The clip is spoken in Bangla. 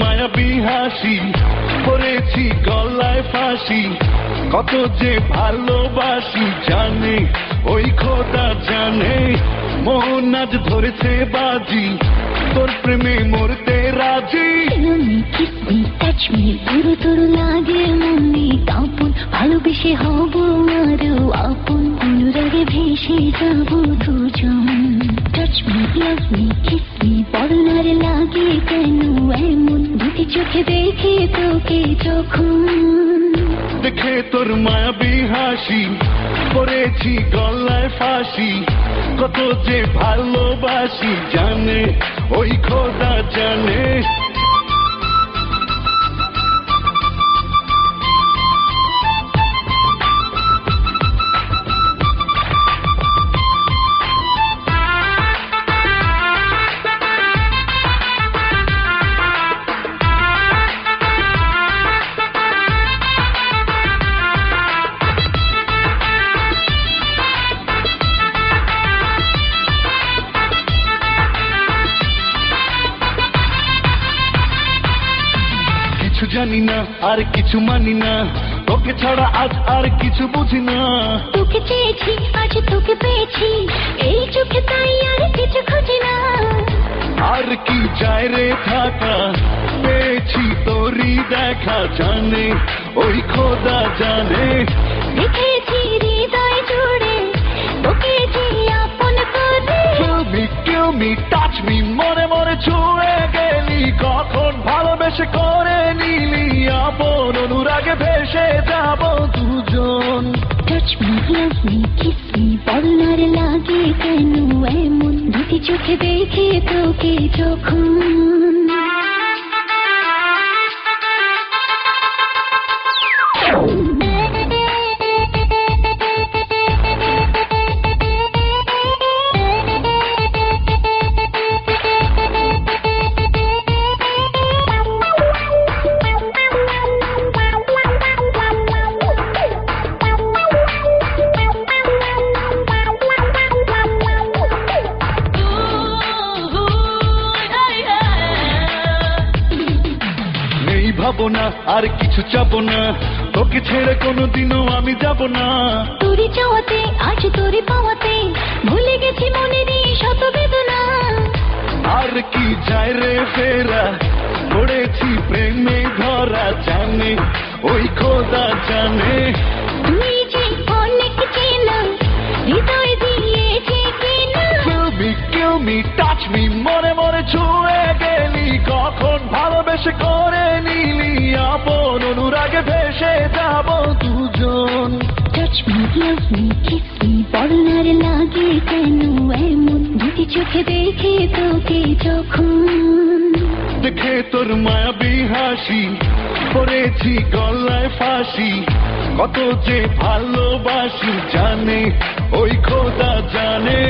মায়াবী হাসি, পড়েছি গলায় ফাঁসি, কত যে ভালোবাসি জানে ওই খোদা জানে। মন আজ ধরেছে বাজি, তোর প্রেমে মরতে রাজি। তোর লাগে মনে কাপন, ভালোবেসে হব আরো আপন, অনুরাগে ভেসে যাব দুজন। Touch me, love me, kiss me, বলার লাগে কেন এমন, দুটি চোখে দেখে তোকে যখন। দেখে তোর মায়াবী হাসি, পড়েছি গলায় ফাঁসি, কত যে ভালোবাসি জানে ওই খোদা জানে। কিছু জানি না আর কিছু মানি না, তোকে ছাড়া আজ আর কিছু বুঝি না। তোকে চেয়েছি আজ তোকে পেয়েছি, এই চোখে তাই আর কিছু খুঁজি না। আর কি চাই রে থাকা, পেয়েছি তোরই দেখা জানে ওই খোদা জানে। দেখেছি হৃদয় জুড়ে তোকে যে আপন করে। Kill me, touch me, মরে মরে ছুঁয়ে গেলি, কখন ভালোবেসে করে নিলি আপন, অনুরাগে ভেসে যাব দুজন। Touch me, love me, kiss me, বলার লাগে কেন এমন, দুটি চোখে দেখে তোকে যখন। ভাবো না আর কিছু চাবো না, তোকে ছেড়ে কোনোদিনও আমি যাব না। তোরই চাওয়াতে আজ তোরই পাওয়াতে, ভুলে গেছি মনেরই শত বেদনা। আর কি যায় রে ফেরা, পড়েছি প্রেমে ধরা জানে ওই খোদা জানে। তুই যে অনেক চেনা, হৃদয় দিয়েছে কিনা। Kill me, touch me, মরে মরে ছুঁয়ে গেলি, কখন ভালোবেসে করে নিলি আপন, অনুরাগে ভেসে যাব দুজন। Touch me, love me, kiss me, বলার লাগে কেন এমন, দুটি চোখে দেখে তোকে যখন। দেখে তোর মায়াবী হাসি, পড়েছি গলায় ফাঁসি, কত যে ভালোবাসি জানে ওই খোদা জানে।